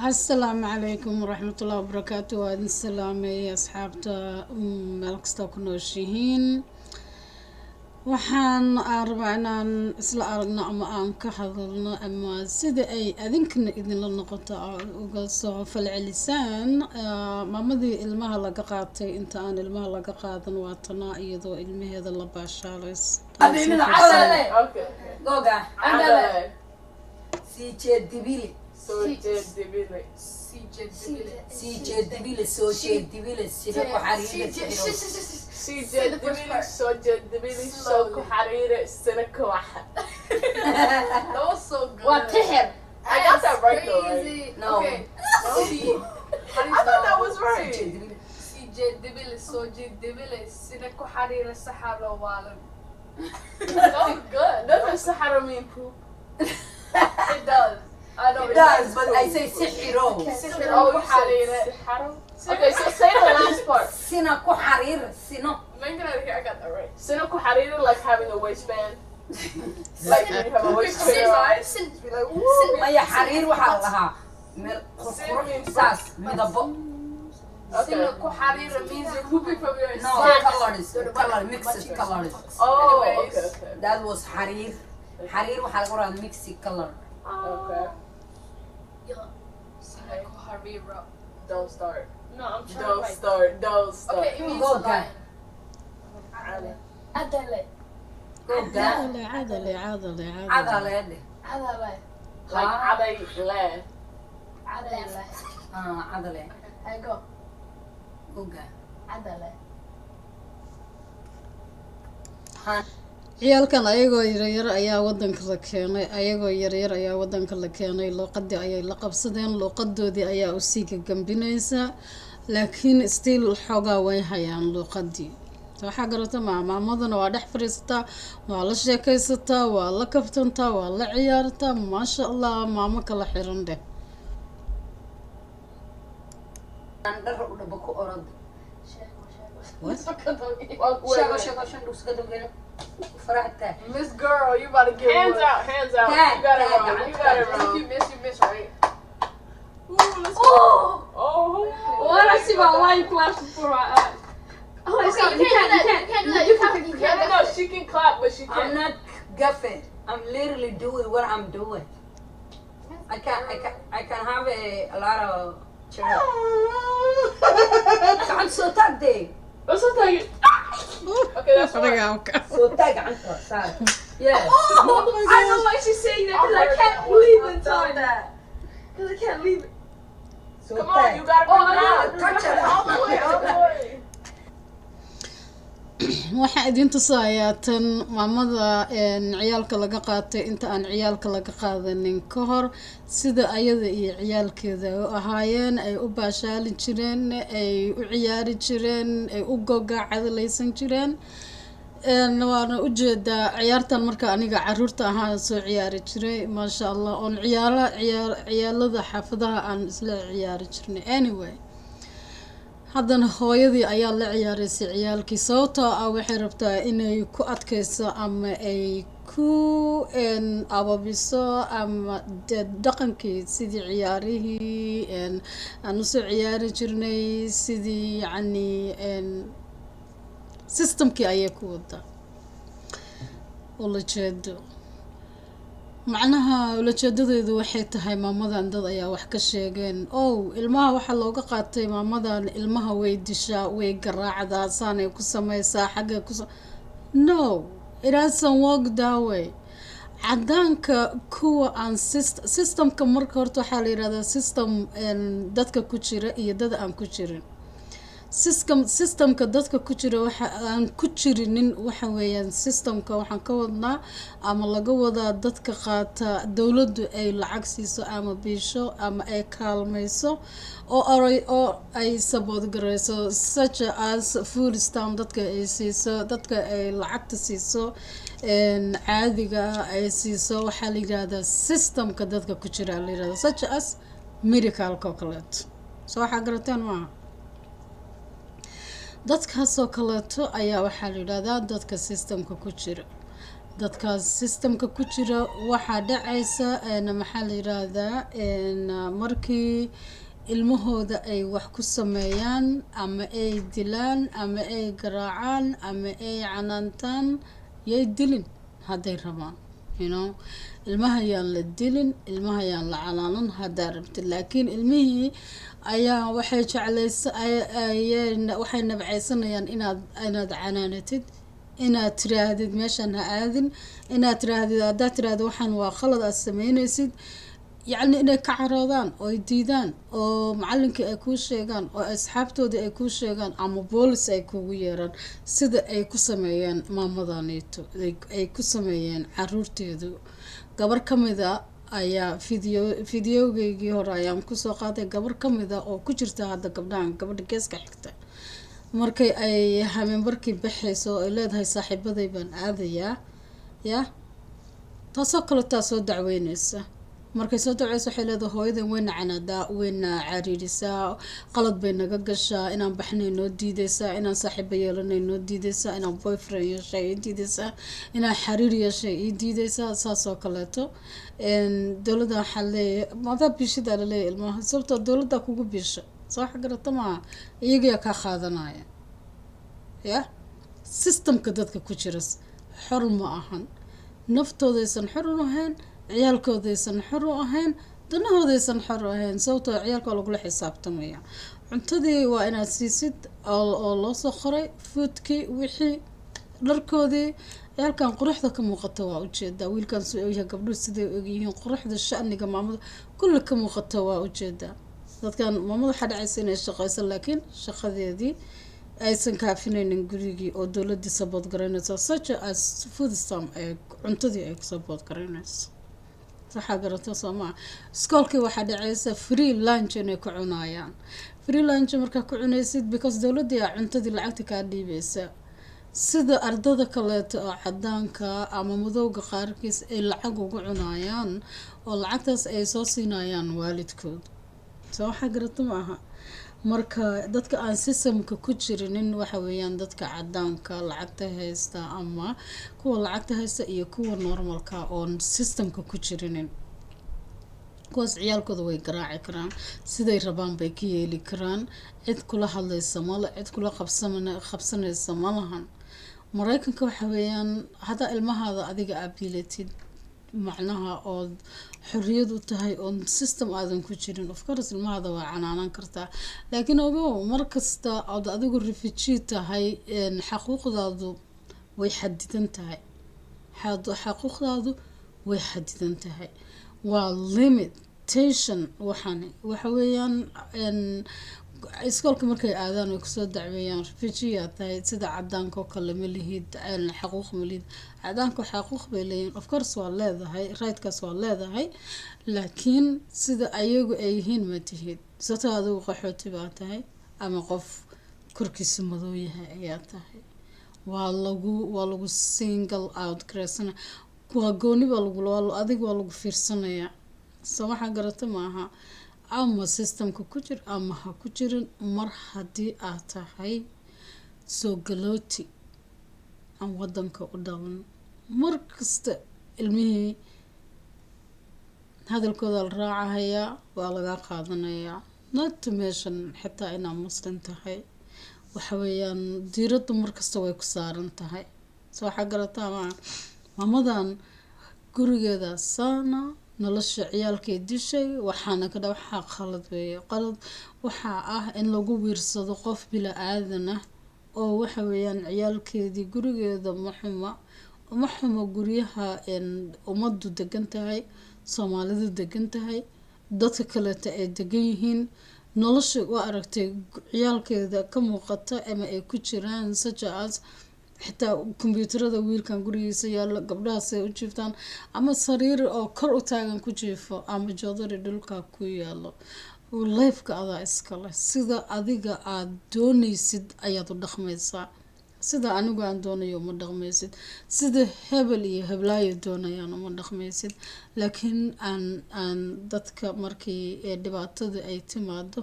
السلام عليكم ورحمة الله وبركاته. وأنا السلام يا أصحابتا meel kasta ku nooshihiin. waxaan rabaa inaan isla aragno ama aan ka hadalno ama sida ay adinkana idinla noqoto uga soo falcelisaan maamadii ilmaha laga qaatay inta aan ilmaha laga qaadan waa tanaa iyadoo ilmaheeda la baashaalays سوكو حريرة السنة واحد. That was so good. وتحر. I got that right though, right? Crazy. No. Okay. I thought that was right. CJ Dibili, Soji Dibili, Sinako Harira Sahara Walan. That was good. Doesn't Sahara mean poop? It does. I know It does, but I say sihiro. Oh, you said Sahara? Okay, so say the last part. Sina ko harir, sino. Make it out of here. I got that right. Sinako Harira, like having a waistband. Like when you have a waistband on. Be like, woo. Maya harir waxaa lahaa meel qurqurux saas midabo. Sinako Harira means you're pooping from your No, mixed colors. Oh, Anyways. okay. That was harir. Harir waxaa laga wadaa mixed color. Okay. Sinako Harira. Don't start. No, I'm trying Don't to write. start. Don't start. Okay, it means Go, a lion. Adale. عادلي عادلي عادلي عادلي Adale. Adale. Like Ade Le. Adale. Adale. I go. Uga. Adale. ciyaalkan ayagoo yaryar ayaa wadanka la keenay luuqadii ayay la qabsadeen luuqadoodii ayaa usii gagambinaysa laakiin still xoogaa way hayaan luuqadii waxaa garata maamaduna waa dhex fadhiisataa waa la sheekaysataa waa la kabtantaa waa la ciyaartaa maasha allah maamo kala xiran dheh Dhar u dhabo ku orod. Miss Girl, you about to get Hands one. out, hands out. Tag, You got it tag, wrong. You got it If wrong. you miss, right? Ooh, let's go. Oh. What I see my light flash before my eyes. Oh, it's not, you can't do that. You No, she can clap, but she I'm can't. not guffing. I'm literally doing what I'm doing. I can have a lot of children. I'm so tagde. Let's just take it. Okay, that's fine. So tag Yeah. I know why she's saying that because I can't leave in time. Because I can't leave it. So Come on, you gotta Oh, bring it I out. know. Touch it. All the way, all the way. waxaa idin tusayaa tan maamada ciyaalka laga qaatay inta aan ciyaalka laga qaadanin ka hor sida ayada iyo ciyaalkeeda u ahaayeen ay u baashaali jireen ay u ciyaari jireen ay u gogaacadalaysan jireen waana ujeedaa ciyaartan marka aniga caruurta ahaa soo ciyaari jiray maasha allah oon ciyaalada xaafadaha aan isla ciyaari jirnay anyway haddana hooyadii ayaa la ciyaaraysay ciyaalkii sababtoo ah waxay rabtaa inay ku adkayso ama ay ku ababiso ama dhaqankii sidii ciyaarihii aan usoo ciyaari jirnay sidii yacni systemkii ayay ku wadaa ula jeedo macnaha ulajeedadeedu waxay tahay maamadan dad ayaa wax ka sheegeen ilmaha waxaa looga qaatay maamadan ilmaha way dishaa way garaacdaa saanay ku sameysaa xagga no it doesn't work that way cadaanka kuwa aan systemka marka horta waxaa la yidhahdaa system dadka ku jira iyo dad aan ku jirin systemka dadka ku jira waxa aan ku jirinin waxa weeyaan systemka waxaan ka wadnaa ama laga wadaa dadka qaata dawladdu ay lacag siiso ama biisho ama ay kaalmayso oo ay support gareyso such as food stamp dadka ay siiso dadka ay lacagta siiso caadiga ay siiso waxaa la yidhahdaa systemka dadka ku jira la yidhahdaa such as medical kaleeto soo waxaa garateen maaha dadkaasoo kaleeto ayaa waxaa la yidhahdaa dadka systemka ku jira dadkaas systemka ku jira waxaa dhacaysa maxaa la yiraahdaa markii ilmahooda ay wax ku sameeyaan ama ay dilaan ama ay garaacaan ama ay canaantaan yay dilin hadday rabaan ilmaha yaan la dilin ilmaha yaan la canaanan haddaa rabtid laakiin ilmihii ayaa waxay nabcaysanayaan inaad canaanatid inaad tiraahdid meeshaan ha aadin inaad tiraahdid haddaad tiraahdo waxaan waa khalad aad sameynaysid yacni inay ka caroodaan oo ay diidaan oo macallinkii ay kuu sheegaan oo asxaabtoodii ay kuu sheegaan ama boolis ay kugu yeeraan sida ay ku sameeyeen maamadaneeto ay ku sameeyeen caruurteedu gabar ka mida ayaa fideogeygii hore ayaan kusoo qaaday gabar ka mida oo ku jirta hadda gabadha geeska xigta markay ay hameenbarkii baxayso oo ay leedahay saaxiibaday baan aadayaa ya taasoo kale taasoo dacweynaysa markay soo dacweyso waxay leedahay hooyadan wayna canaadaa wayna cariirisaa qalad bay naga gashaa inaan baxnay noo diidaysaa inaan saaxiibo yeelanay noo diidaysaa inaan boyfriend yeeshay ii diidaysaa inaan xariir yeeshay ii diidaysaa saasoo kaleeto dowladda waxaa leeyahay maadaa biishidaa laleeyahay ilmaha sababtoo dowladda kugu biisha soo xagarata maaha iyagaa kaa qaadanaya ya systemka dadka ku jira xor ma ahan naftoodaysan xor u ahayn ciyaalkoodaysan xor u ahayn danahoodaysan xor u ahayn sababtoo ciyaalka waa lagula xisaabtamaya cuntadii waa inaad siisid oo loo soo qoray foodkii wixii dharkoodii ciyaalkan quruxda ka muuqata waa ujeedaa wiilkan suu ogyahay gabdhuhu siday ogyihiin quruxda shaniga maamada kulli ka muuqata waa ujeedaa dadkan maamada waxaa dhacaysa inay shaqayso laakiin shaqadeedii aysan kaafinaynin gurigii oo dowladii sabood garaynayso such as food stamp ee cuntadii ay sabood garaynayso waxaa garata soomaa iskoolkii waxaa dhacaysa free lunch inay ku cunayaan free lunch markaa ku cunaysid because dowladii aa cuntadii lacagta kaa dhiibaysa sida ardada kaleeto oo cadaanka ama madowga qaarkiis ay lacag ugu cunayaan oo lacagtaas ay soo siinayaan waalidkood soo waxaa garata ma aha marka dadka aan systemka ku jirinin waxa weeyaan dadka cadaanka lacagta haysta ama kuwa lacagta haysta iyo kuwa normalka oon systemka ku jirinin kuwaas ciyaalkooda way garaaci karaan siday rabaan bay ka yeeli karaan cid kula hadlaysa male cid kula qabsanaysa malahan maraykanka waxa weeyaan haddaa ilmahaada adiga abiilatid macnaha ood xorriyad u tahay oon system aadan ku jirin of course ilmahaada waa canaanan kartaa laakiin ogow markasta ood adigu refugee tahay xaquuqdaadu way xadidan tahay xaquuqdaadu way xadidan tahay waa limitation waxani waxa weeyaan iskoolka markay aadaan way kusoo dacweeyaan refugee tahay sida cadaanka oo kale ma lihid xaquuq ma lihid cadaanka xaquuq bay leeyihiin of course waa leedahay rightkaas waa leedahay laakiin sida ayagu ay yihiin ma tihid sababtoo adigu qaxooti baa tahay ama qof korkiisa madow yahay ayaa tahay waa lagu single out gareysana waa gooni baa adiga waa lagu fiirsanayaa soo waxaa garata maaha ama systemka ku jir ama ha ku jirin mar haddii aad tahay soo galooti aan wadanka u dhalan mar kasta ilmihii hadalkooda la raacahayaa waa laga qaadanayaa not to mention xitaa inaad muslim tahay waxa weeyaan diiraddu markasta way ku saaran tahay soo waxaa garataa maamadan gurigeeda saana nolosha ciyaalkay dishay waxaana ka waxaa qalad weeye qalad waxaa ah in lagu wiirsado qof bila aadan ah oo waxa weeyaan ciyaalkeedii gurigeeda ma xumo guryaha ummaddu degan tahay soomaalidu degan tahay dadka kaleeta ay degan yihiin nolosha waa aragtay ciyaalkeeda ka muuqata ama ay ku jiraan such as xitaa kombiyuutarada wiilkan gurigiisa yaalo gabdhahaasay u jiiftaan ama sariir oo kor u taagan ku jiifo ama joodari dhulka ku yaalo lifeka adaa iskale sida adiga aad doonaysid ayaad u dhaqmaysaa sida anigu aan doonayo uma dhaqmaysid sida hebel iyo heblaayo doonayaan uma dhaqmaysid laakiin aan dadka markii dhibaatada ay timaado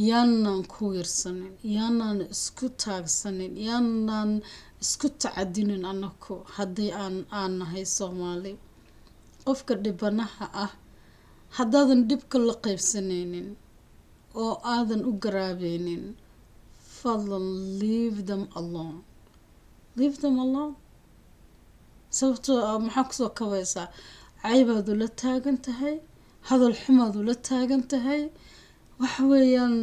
yaanaan ku wiirsanin yaanaan isku taagsanin yaanaan isku tacadinin anaku haddii aan nahay Soomaali. Qofka dhibanaha ah haddaadan dhibka la qaybsanaynin oo aadan u garaabeynin, fadlan leave them alone. Leave them alone. sababtoo ah maxaa kusoo kabaysaa caybaad ula taagan tahay, hadal xumaad ula taagan tahay. waxa weeyaan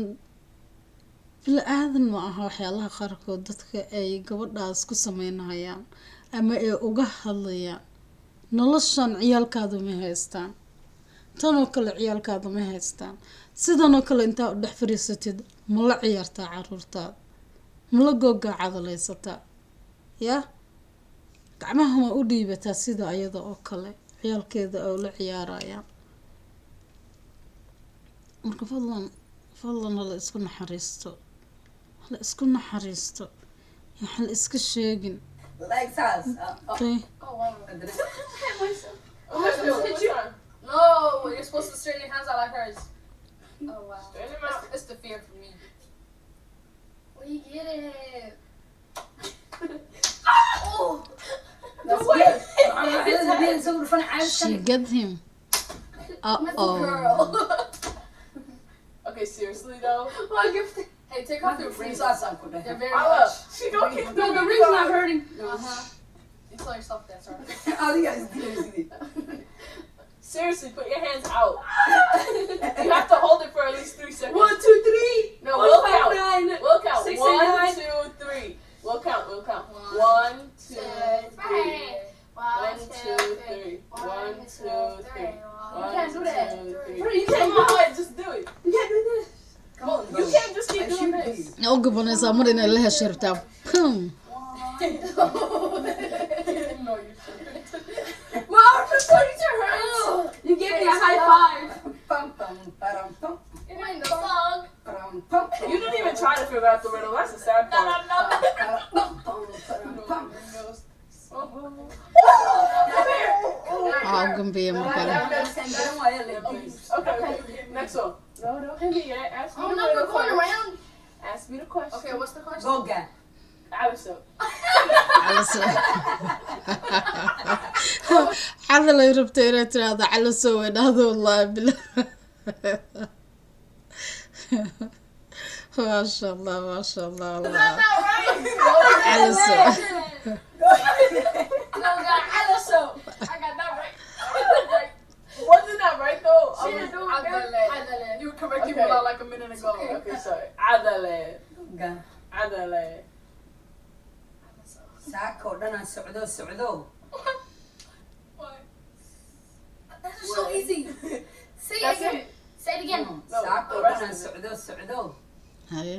bil aadan ma aha waxyaalaha qaarkood dadka ay gabadhaas ku sameynayaan ama ay uga hadlayaan. noloshan ciyaalkaadu ma haystaan, tanoo kale ciyaalkaadu ma haystaan. sidanoo kale intaa u dhex fariisatid ma la ciyaartaa caruurtaada, ma la googaa cadalaysataa, yaa gacmaha ma u dhiibataa sida ayada oo kale ciyaalkeeda oo la ciyaarayaan. marka fadlan hala isku naxariisto, hala isku naxariisto, hala iska sheegin. Like us. Okay. Oh, wow. Oh, let's do it. Did One you- time. No, you're supposed to straighten your hands out like hers. Oh wow. Straighten them out. It's the fear for me. Where you get it? Oh! That's way. good. I'm being so fun. She get him. Uh-oh. Girl. Okay, seriously though. Oh, hey, take off your rings. They're very Ella, much. she don't keep No, doing the it. ring's not hurting. Uh-huh. You tell yourself that's right. Seriously, put your hands out. You have to hold it for at least 3 seconds. 1, 2, 3. No, we'll count. 9. We'll count. 6 1, and 9. 2, 3. We'll count. 1, 2, 3. 1, 2, 3. 1, 2, 3. You can't do that. 1, 2, 3. Bro, you can't Come do on, just do it. You can't do this. Come on, You can't just keep doing this. u gabanaysaa mar inay la heshiirtaa. No, you shouldn't. My arms are starting to hurt. You gave me a high five. You're in the song. You didn't even try to figure out the riddle. That's the sad part. Aa u gambeeyay markaan. Okay, next one. No, don't hit me yet. Ask me I'm the not riddle going first. around. Ask me the question. Okay, what's the question? Goga. Allison. cadal ay rabtay inay tiraahdo calo soo weydhaahdo wallaahi billah. maasha allah maasha allah allah. calo soo No, God, I got so. I got that right. Wasn't that right though? She didn't do it, Adele. You were correcting Okay. me like a minute ago. Okay, sorry. Adelaide. Goga. Adelaide. Saako dhana socdo. What? That's so easy. Say it That's again. it. Say it again. No, Saako the rest dhana of it. socdo. haye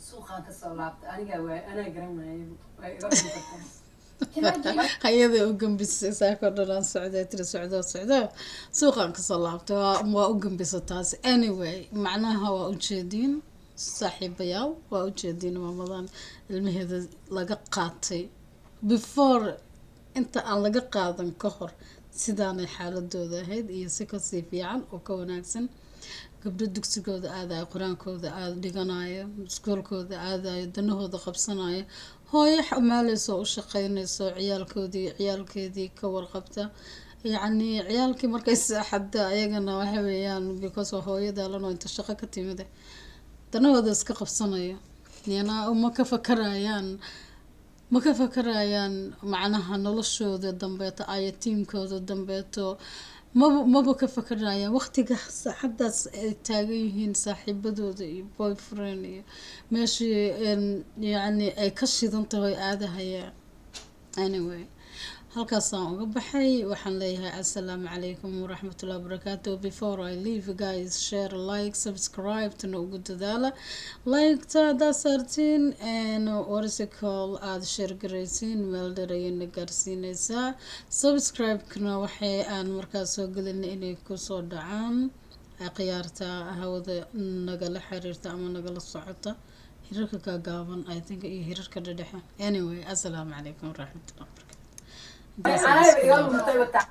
Suuqaan ka soo laabtay aniga anaa garanayay way iga dhintay. Can I give you? hayada u gambisay saako dhanaan socday tiri socdo suuqan kasoo laabtay waa u gambisa taas. Anyway macnaha waa ujeediin saaxiibayaal, waa ujeediin maamadan ilmaheeda laga qaatay before inta aan laga qaadan ka hor sidaanay xaaladooda ahayd iyo si kasii fiican oo ka wanaagsan. gabdho dugsigooda aadayo, qur-aankooda aada dhiganayo, iskoolkooda aadayo, danahooda qabsanayo, hooyo xamaalayso u shaqaynayso, ciyaalkeedii ka warqabta. yacni ciyaalkii markay saaxada ayagana waxa weeyaan because hooyada lano inta shaqo ka timide danahooda iska qabsanayo. yana ma ka fakarayaan macnaha noloshooda dambeeto ayatiimkooda dambeeto maba ka fakarayaan waqtiga saacadaas ay taagan yihiin saaxiibadooda iyo boyfriend iyo meeshii yacni ay ka shidan tahay aadahayaan. Anyway halkaasaan uga baxay. waxaan leeyahay assalaamu calaykum waraxmatullahi wabarakaatu. Before I leave guys, share, like, subscribe tana ugu dadaala. Like-ta haddaad saartiin what is it called aada share garaysiin meel dheer ayayna gaarsiinaysaa. Subscribe-kana waxay aan markaas soo gelina inay kusoo dhacaan khiyaarta hawada nagala xiriirta ama nagala socota hirarka gaagaaban I think iyo hirarka dhexdhexe. Anyway assalaamu calaykum waraxmatullahi wabarakaatu. Aniga iga luntay wata.